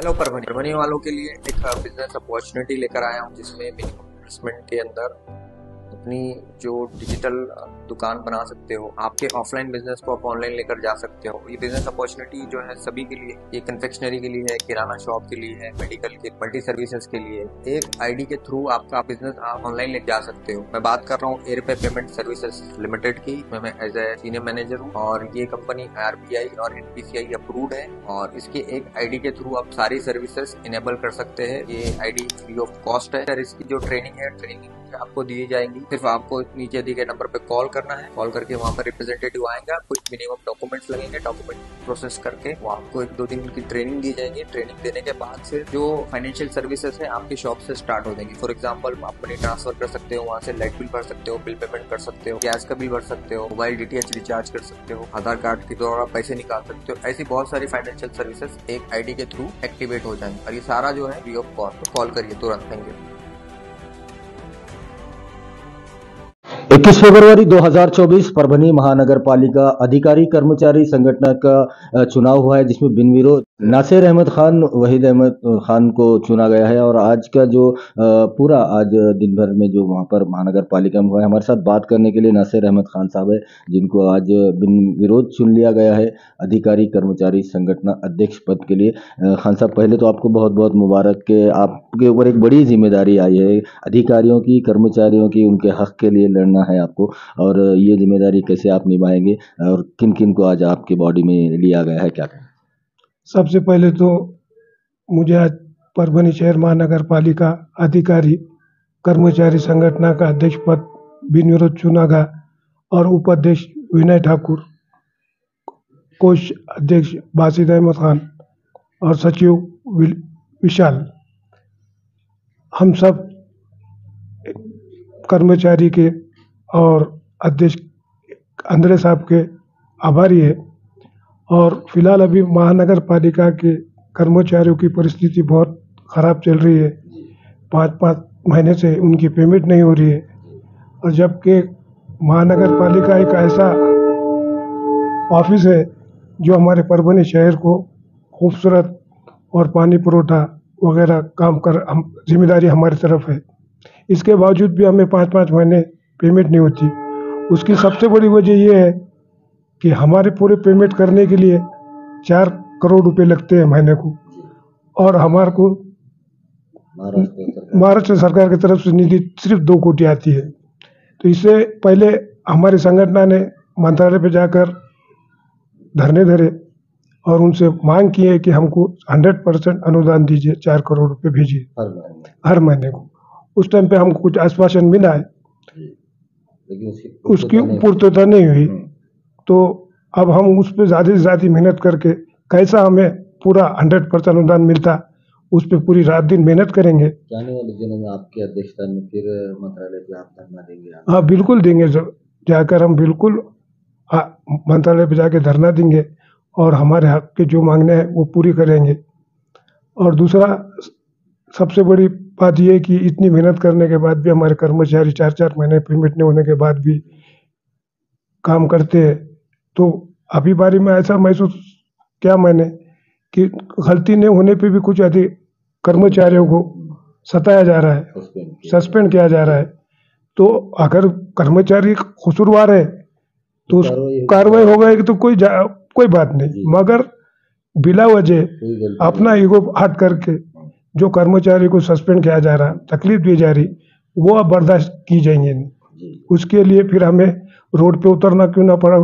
Hello Parbhani वालों के लिए एक बिजनेस अपॉर्चुनिटी लेकर आया हूँ जिसमें मिनिमम इन्वेस्टमेंट के अंदर अपनी जो डिजिटल दुकान बना सकते हो। आपके ऑफलाइन बिजनेस को आप ऑनलाइन लेकर जा सकते हो। ये बिजनेस अपॉर्चुनिटी जो है सभी के लिए, ये कन्फेक्शनरी के लिए है, किराना शॉप के लिए है, मेडिकल के मल्टी सर्विसेज के लिए। एक आईडी के थ्रू आपका बिजनेस आप ऑनलाइन ले जा सकते हो। मैं बात कर रहा हूँ एयरपे पेमेंट सर्विसेज लिमिटेड की। मैं एज ए सीनियर मैनेजर हूँ और ये कंपनी आरबीआई और एनपीसीआई अप्रूव्ड है और इसके एक आईडी के थ्रू आप सारी सर्विसेज इनेबल कर सकते हैं। ये आईडी फ्री ऑफ कॉस्ट है। इसकी जो ट्रेनिंग है, ट्रेनिंग आपको दी जाएंगी। सिर्फ आपको नीचे दिए गए नंबर पे कॉल करना है। कॉल करके वहाँ पर रिप्रेजेंटेटिव आएगा, कुछ मिनिमम डॉक्यूमेंट्स लगेंगे, डॉक्यूमेंट प्रोसेस करके वो आपको 1-2 दिन की ट्रेनिंग दी जाएगी। ट्रेनिंग देने के बाद से जो फाइनेंशियल सर्विसेज है आपकी शॉप से स्टार्ट हो जाएंगी। फॉर एग्जाम्पल आप मनी ट्रांसफर कर सकते हो, वहाँ से लाइट बिल भर सकते हो, बिल पेमेंट कर सकते हो, गैस का बिल भर सकते हो, मोबाइल डीटीएच रिचार्ज कर सकते हो, आधार कार्ड के द्वारा पैसे निकाल सकते हो। ऐसी बहुत सारी फाइनेंशियल सर्विसेज एक आईडी के थ्रू एक्टिवेट हो जाएंगे और ये सारा जो है फ्री ऑफ कॉस्ट। कॉल करिए तुरंत। Thank you. 21 फरवरी 2024 परभनी महानगर पालिका अधिकारी कर्मचारी संगठन का चुनाव हुआ है, जिसमें बिन विरोध नासिर अहमद खान, वहीद अहमद खान को चुना गया है। और आज का जो पूरा आज दिन भर में जो वहां पर महानगर पालिका में हुआ है, हमारे साथ बात करने के लिए नासिर अहमद खान साहब है, जिनको आज बिन विरोध चुन लिया गया है अधिकारी कर्मचारी संगठन अध्यक्ष पद के लिए। खान साहब, पहले तो आपको बहुत बहुत मुबारक के आपके ऊपर एक बड़ी जिम्मेदारी आई है, अधिकारियों की, कर्मचारियों की, उनके हक के लिए लड़ना है आपको। और ये जिम्मेदारी कैसे आप निभाएंगे और किन किन को आज आपकी बॉडी में लिया गया है, क्या कहें? सबसे पहले तो मुझे आज परभनी शहर महानगर पालिका अधिकारी कर्मचारी संगठन का अध्यक्ष पद बिन विरोध चुना गया और उपाध्यक्ष विनय ठाकुर, कोष अध्यक्ष बासित अहमद खान और सचिव विशाल, हम सब कर्मचारी के और अध्यक्ष अंद्रे साहब के आभारी है। और फिलहाल अभी महानगर पालिका के कर्मचारियों की परिस्थिति बहुत ख़राब चल रही है। 5-5 महीने से उनकी पेमेंट नहीं हो रही है। और जबकि महानगर पालिका एक ऐसा ऑफिस है जो हमारे परभनी शहर को खूबसूरत और पानी पुरोठा वगैरह काम कर हम जिम्मेदारी हमारी तरफ है। इसके बावजूद भी हमें 5-5 महीने पेमेंट नहीं होती। उसकी सबसे बड़ी वजह यह है कि हमारे पूरे पेमेंट करने के लिए 4 करोड़ रुपए लगते हैं महीने को, और हमारे को महाराष्ट्र सरकार की तरफ से निधि सिर्फ 2 कोटी आती है। तो इससे पहले हमारे संगठन ने मंत्रालय पे जाकर धरने धरे और उनसे मांग की है कि हमको 100% अनुदान दीजिए, 4 करोड़ रुपए भेजिए हर महीने को। उस टाइम पे हमको कुछ आश्वासन मिला है, लेकिन उसकी पूर्तता नहीं हुई। तो अब हम उस पर ज़्यादा से ज़्यादा मेहनत करके कैसा हमें पूरा 100% अनुदान मिलता, उस पर पूरी रात दिन मेहनत करेंगे। आने वाले दिनों में आपकी अध्यक्षता में फिर मंत्रालय पे आप धरना देंगे? हाँ, बिल्कुल देंगे। जाकर हम बिल्कुल मंत्रालय पे जाके धरना देंगे और हमारे हक के जो मांगने हैं वो पूरी करेंगे। और दूसरा सबसे बड़ी बात यह है कि इतनी मेहनत करने के बाद भी हमारे कर्मचारी 4-4 महीने पेमेंट नहीं होने के बाद भी काम करते हैं। तो अभी बारी में ऐसा महसूस किया मैंने कि गलती नहीं होने पे भी कुछ अधिक कर्मचारियों को सताया जा रहा है, सस्पेंड किया जा रहा है। तो अगर कर्मचारी कसूरवार है तो कार्रवाई हो गई तो कोई बात नहीं, मगर बिला वजह अपना ईगो हट करके जो कर्मचारी को सस्पेंड किया जा रहा, तकलीफ दी जा रही, वो अब बर्दाश्त की जाएंगे नहीं। उसके लिए फिर हमें रोड पे उतरना क्यों ना पड़ा,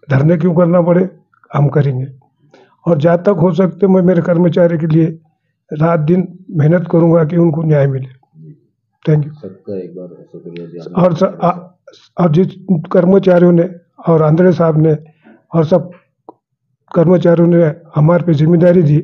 धरने क्यों करना पड़े, हम करेंगे। और जहाँ तक हो सकते मैं मेरे कर्मचारी के लिए रात दिन मेहनत करूंगा कि उनको न्याय मिले। Thank you. सबका एक बार शुक्रिया। और जिस कर्मचारियों ने और अंद्रे साहब ने और सब कर्मचारियों ने हमारे पे जिम्मेदारी दी,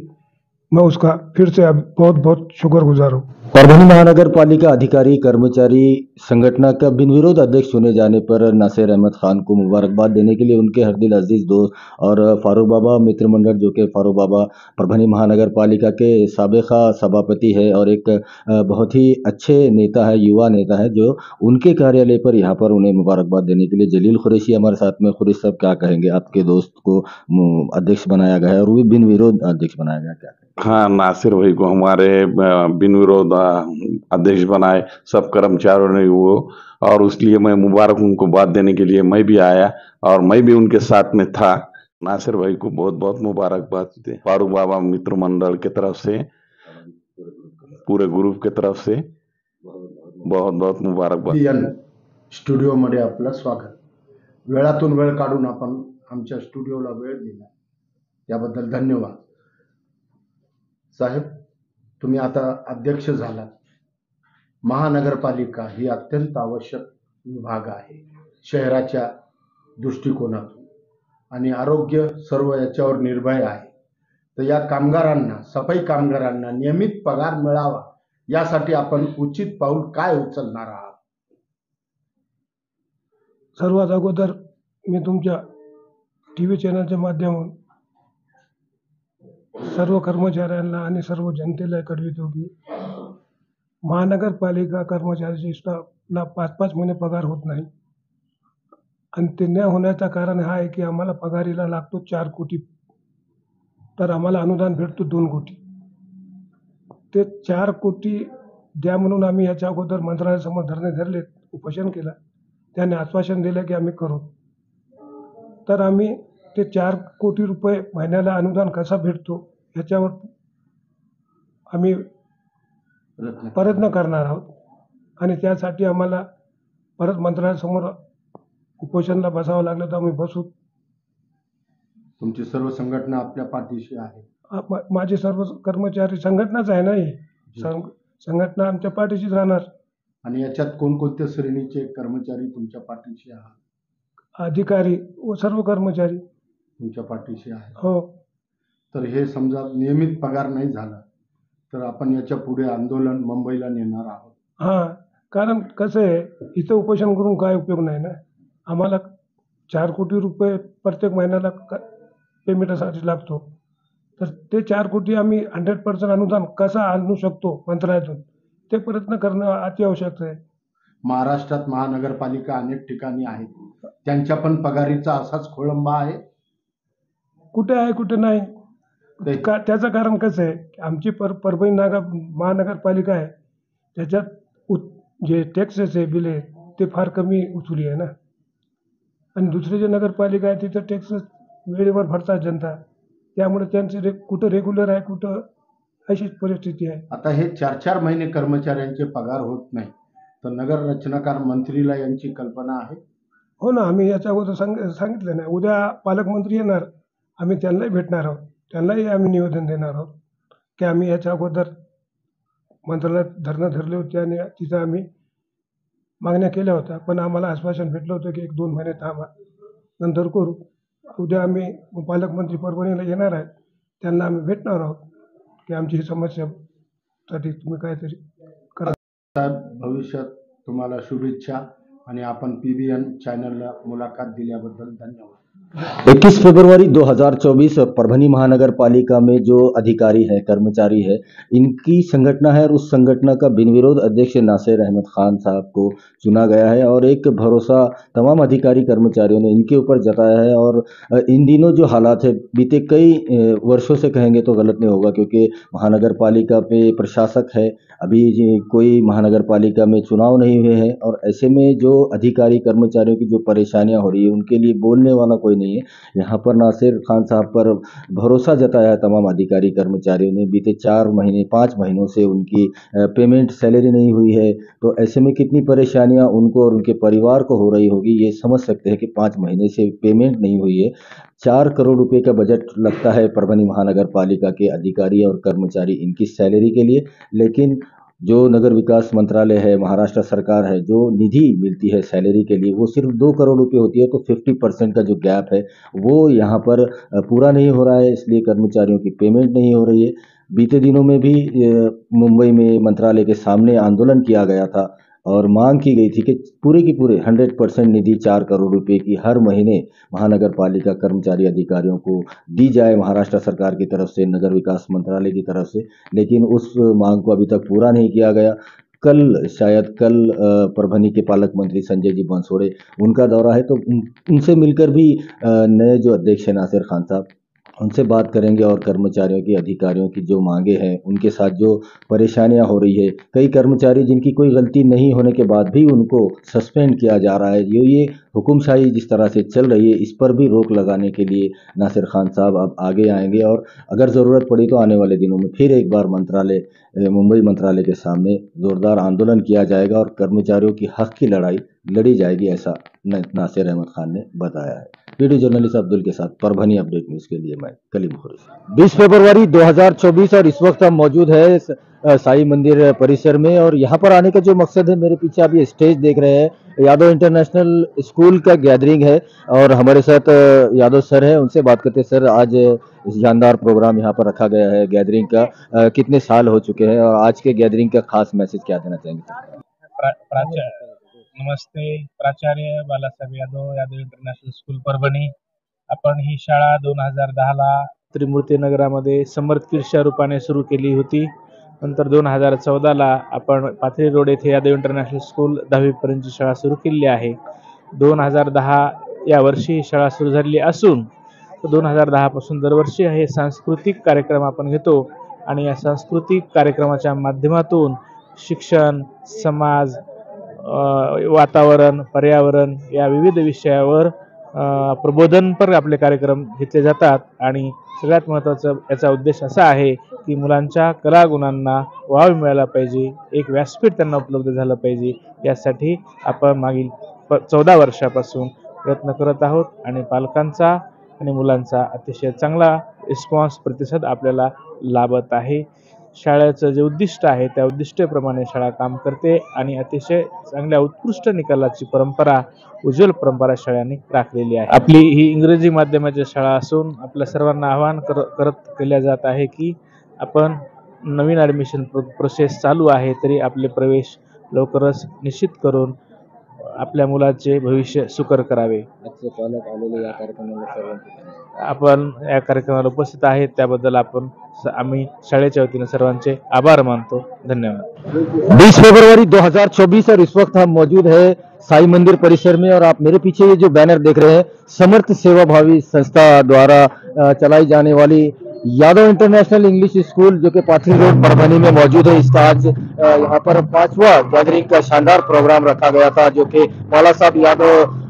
मैं उसका फिर से अब बहुत बहुत शुक्रगुजार हूँ। परभनी महानगर पालिका अधिकारी कर्मचारी संगठन का बिन विरोध अध्यक्ष चुने जाने पर नासिर अहमद खान को मुबारकबाद देने के लिए उनके हरदिल अजीज दोस्त और फारूक बाबा मित्र मंडल, जो कि फारूक बाबा परभनी महानगर पालिका के साबिका सभापति है और एक बहुत ही अच्छे नेता है, युवा नेता है, जो उनके कार्यालय पर यहाँ पर उन्हें मुबारकबाद देने के लिए जलील कुरैशी हमारे साथ में। कुरैशी साहब, क्या कहेंगे? आपके दोस्त को अध्यक्ष बनाया गया है और वो बिन विरोध अध्यक्ष बनाया गया, क्या कहेंगे? हाँ, नासिर भाई को हमारे बिन विरोध अध्यक्ष बनाए सब कर्मचारियों ने वो, और इसलिए मैं मुबारक उनको बात देने के लिए मैं भी आया और मैं भी उनके साथ में था। नासिर भाई को बहुत बहुत मुबारकबाद दे, फारूक बाबा मित्र मंडल की तरफ से, पूरे ग्रुप की तरफ से बहुत बहुत मुबारकबाद। स्टुडिओमध्ये आपलं स्वागत. वेळातून वेळ काढून आपण आमच्या स्टुडिओला वेळ दिला त्याबद्दल धन्यवाद. साहेब, तुम्ही आता अध्यक्ष झालात. महानगरपालिका ही अत्यंत आवश्यक विभाग आहे शहराच्या दृष्टिकोनातून, आणि आरोग्य सर्व याच्यावर निर्भय आहे. तर या कामगारांना, सफाई कामगारांना नियमित पगार मिळावा यासाठी आपण उचित पाऊल काय उचलणार आहात? सर्वात अगोदर मी तुमच्या TV चॅनलच्या माध्यमातून सर्व कर्मचाऱ्यांना आणि सर्व जनतेला कळवितो की महानगरपालिका कर्मचारी स्टाफला 5-5 महिने पगार होत नाही, आणि ते न होण्याचं कारण हा आहे की आम्हाला पगारीला लागतो 4 कोटी, तर आम्हाला अनुदान भेटतो 2 कोटी. ते 4 कोटी द्या म्हणून आम्ही याच्या अगोदर मंत्रालयासमोर धरणे धरले, उपोषण केलं. त्याने आश्वासन दिलं की आम्ही करू. तर आम्ही ते 4 कोटी रुपये महिन्याला अनुदान कसा भेटतो याच्यावर आम्ही प्रयत्न करणार आहोत, आणि त्यासाठी आम्हाला परत मंत्रालयासमोर उपोषणाला बसावं लागलं तर आम्ही बसू. तुमची सर्व संघटना आपल्या पाठीशी आहे. माझे सर्व कर्मचारी संघटनाच आहे ना ही. संघटना आमच्या पाठीशीच राहणार. आणि याच्यात कोणकोणत्या श्रेणीचे कर्मचारी तुमच्या पाठीशी आहात? अधिकारी व सर्व कर्मचारी तुमच्या पाठीशी आहे. हो. तर हे समजा नियमित पगार नाही झाला तर आपण याच्या पुढे आंदोलन मुंबईला नेणार आहोत. हां, कारण कसं आहे, इथं उपोषण करून काय उपयोग नाही ना. आम्हाला 4 कोटी रुपये प्रत्येक महिन्याला पेमेंटसाठी लागतो. तर ते 4 कोटी आम्ही 100% अनुदान कसं आणू शकतो मंत्रालयातून, ते प्रयत्न करणं अत्यावश्यक आहे. महाराष्ट्रात महानगरपालिका अनेक ठिकाणी आहेत, त्यांच्या पण पगारीचा असाच खोळंबा आहे. कुठे आहे कुठे नाही. त्याचं कारण कसं आहे, आमची परभणी महानगरपालिका आहे, त्याच्यात जे टॅक्सेस आहे, बिल आहे, ते फार कमी उचली आहे ना. आणि दुसरी जे नगरपालिका आहे तिथं टॅक्सेस वेळेवर भरतात जनता, त्यामुळे त्यांचे कुठं रेग्युलर आहे, कुठं अशीच परिस्थिती आहे. आता हे 4-4 महिने कर्मचाऱ्यांचे पगार होत नाही, तर नगर रचनाकार मंत्रीला यांची कल्पना आहे? हो ना, आम्ही याच्या अगोदर सांगितलं ना, उद्या पालकमंत्री येणार, आम्ही त्यांनाही भेटणार आहोत, त्यांनाही आम्ही निवेदन देणार आहोत की आम्ही याच्या अगोदर मंत्रालयात धरणं धरले होते आणि तिथं आम्ही मागण्या केल्या होत्या, पण आम्हाला आश्वासन भेटलं होतं की 1-2 महिने थांबा, नंतर करू. उद्या आम्ही पालकमंत्री परभणीला येणार आहेत, त्यांना आम्ही भेटणार आहोत की आमची ही समस्यासाठी तुम्ही काहीतरी करा. साहेब, भविष्यात तुम्हाला शुभेच्छा, आणि आपण PBN चॅनलला मुलाकात दिल्याबद्दल धन्यवाद. 21 फरवरी 2024 परभनी महानगर पालिका में जो अधिकारी है, कर्मचारी है, इनकी संगठना है और उस संगठना का बिन विरोध अध्यक्ष नासिर अहमद खान साहब को चुना गया है, और एक भरोसा तमाम अधिकारी कर्मचारियों ने इनके ऊपर जताया है. और इन दिनों जो हालात है, बीते कई वर्षों से कहेंगे तो गलत नहीं होगा, क्योंकि महानगर पालिका पे प्रशासक है, अभी कोई महानगर पालिका में चुनाव नहीं हुए हैं, और ऐसे में जो अधिकारी कर्मचारियों की जो परेशानियां हो रही है उनके लिए बोलने वाला कोई नहीं है. यहाँ पर नासिर खान साहब पर भरोसा जताया है तमाम अधिकारी कर्मचारियों ने. बीते 4 महीने 5 महीनों से उनकी पेमेंट सैलरी नहीं हुई है, तो ऐसे में कितनी परेशानियां उनको और उनके परिवार को हो रही होगी, ये समझ सकते हैं कि 5 महीने से पेमेंट नहीं हुई है. 4 करोड़ रुपए का बजट लगता है परभनी महानगर पालिका के अधिकारी और कर्मचारी इनकी सैलरी के लिए, लेकिन जो नगर विकास मंत्रालय है, महाराष्ट्र सरकार है, जो निधि मिलती है सैलरी के लिए वो सिर्फ 2 करोड़ रुपए होती है. तो 50% का जो गैप है वो यहाँ पर पूरा नहीं हो रहा है, इसलिए कर्मचारियों की पेमेंट नहीं हो रही है. बीते दिनों में भी मुंबई में मंत्रालय के सामने आंदोलन किया गया था और मांग की गई थी कि पूरे की पूरे 100% निधि 4 करोड़ रुपए की हर महीने महानगर पालिका कर्मचारी अधिकारियों को दी जाए महाराष्ट्र सरकार की तरफ से, नगर विकास मंत्रालय की तरफ से, लेकिन उस मांग को अभी तक पूरा नहीं किया गया. शायद कल परभनी के पालक मंत्री संजय जी बनसोड़े उनका दौरा है, तो उनसे मिलकर भी नए जो अध्यक्ष है नासिर खान साहब, उनसे बात करेंगे और कर्मचारियों की, अधिकारियों की जो मांगे हैं, उनके साथ जो परेशानियां हो रही है, कई कर्मचारी जिनकी कोई गलती नहीं होने के बाद भी उनको सस्पेंड किया जा रहा है, ये हुकुमशाही जिस तरह से चल रही है, इस पर भी रोक लगाने के लिए नासिर खान साहब अब आगे आएंगे और अगर ज़रूरत पड़ी तो आने वाले दिनों में फिर एक बार मुंबई मंत्रालय के सामने ज़ोरदार आंदोलन किया जाएगा और कर्मचारियों की हक की लड़ाई लड़ी जाएगी, ऐसा नासिर अहमद खान ने बताया है। वीडियो जर्नलिस्ट अब्दुल के साथ परभनी अपडेट न्यूज के लिए मैं कलीम खुर्शीद। 20 फरवरी 2024 और इस वक्त हम मौजूद है साई मंदिर परिसर में और यहाँ पर आने का जो मकसद है, मेरे पीछे आप ये स्टेज देख रहे हैं, यादव इंटरनेशनल स्कूल का गैदरिंग है और हमारे साथ यादव सर है, उनसे बात करते हैं। सर, आज शानदार प्रोग्राम यहाँ पर रखा गया है गैदरिंग का, कितने साल हो चुके हैं और आज के गैदरिंग का खास मैसेज क्या देना चाहेंगे? नमस्ते, प्राचार्य बालासाहेब यादव, यादव इंटरनॅशनल स्कूल परभणी। आपण ही शाळा 2010ला त्रिमूर्ती नगरामध्ये समर्थकीच्या रूपाने सुरू केली होती। नंतर 2014ला आपण पाथरी रोड येथे यादव इंटरनॅशनल स्कूल 10वी पर्यंतची शाळा सुरू केली आहे। 2010 या वर्षी शाळा सुरू झालेली असून 2010 पासून दरवर्षी हे सांस्कृतिक कार्यक्रम आपण घेतो आणि या सांस्कृतिक कार्यक्रमाच्या माध्यमातून शिक्षण, समाज, वातावरण, पर्यावरण या विविध विषयावर प्रबोधनपर आपले कार्यक्रम घेतले जातात आणि सगळ्यात महत्त्वाचा याचा उद्देश असा आहे की मुलांच्या कलागुणांना वाव मिळाला पाहिजे, एक व्यासपीठ त्यांना उपलब्ध झालं पाहिजे, यासाठी आपण मागील 14 वर्षापासून प्रयत्न करत आहोत आणि पालकांचा आणि मुलांचा अतिशय चांगला रिस्पॉन्स, प्रतिसाद आपल्याला लाभत आहे। शाळेचं जे उद्दिष्ट आहे त्या उद्दिष्टाप्रमाणे शाळा काम करते आणि अतिशय चांगल्या उत्कृष्ट निकालाची परंपरा, उज्ज्वल परंपरा शाळांनी राखलेली आहे। आपली ही इंग्रजी माध्यमाची शाळा असून आपल्या सर्वांना आवाहन केल्या जात आहे की आपण नवीन ॲडमिशन प्रोसेस चालू आहे तरी आपले प्रवेश लवकरच निश्चित करून आपल्या मुलाचे भविष्य सुकर करावे। पालक आलेले या कार्यक्रमाला आपण या कार्यक्रमाला उपस्थित आहेत त्याबद्दल आम्ही शाळेच्या वतीने सर्वांचे आभार मानतो। धन्यवाद। 20 फरवरी 2024 और इस वक्त हम मौजूद है साई मंदिर परिसर में और आप मेरे पीछे ये जो बैनर देख रहे हैं, समर्थ सेवाभावी संस्था द्वारा चलाई जाने वाली यादव इंटरनेशनल इंग्लिश स्कूल जो कि पाथरी रोड परभनी में मौजूद है, इसका आज यहाँ पर 5वां गैदरिंग का शानदार प्रोग्राम रखा गया था जो कि बाला साहब यादव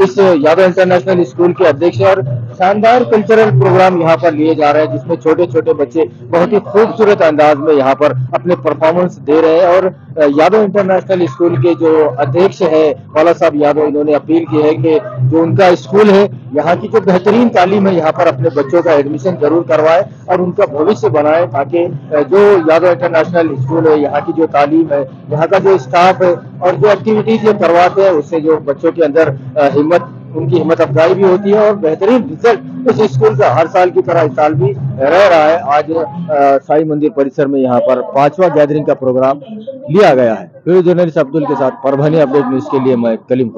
इस यादव इंटरनेशनल स्कूल के अध्यक्ष और शानदार कल्चरल प्रोग्राम यहाँ पर लिए जा रहे हैं जिसमें छोटे छोटे बच्चे बहुत ही खूबसूरत अंदाज में यहाँ पर अपने परफॉर्मेंस दे रहे हैं और यादव इंटरनेशनल स्कूल के जो अध्यक्ष है बाला साहब यादव, इन्होंने अपील की है कि जो उनका स्कूल है यहाँ की जो बेहतरीन तालीम है यहाँ पर अपने बच्चों का एडमिशन जरूर करवाए और उनका भविष्य बनाए, ताकि जो यादव इंटरनेशनल स्कूल है यहाँ की जो तालीम है, यहाँ का जो स्टाफ है और जो एक्टिविटीज ये करवाते हैं उससे जो बच्चों के अंदर उनकी हिम्मत अफजाई भी होती है और बेहतरीन रिजल्ट इस स्कूल का हर साल की तरह इस साल भी रह रहा है। आज साई मंदिर परिसर में यहाँ पर 5वां गैदरिंग का प्रोग्राम लिया गया है। वीडियो जर्नलिस्ट अब्दुल के साथ परभनी अपडेट न्यूज के लिए मैं कलीम।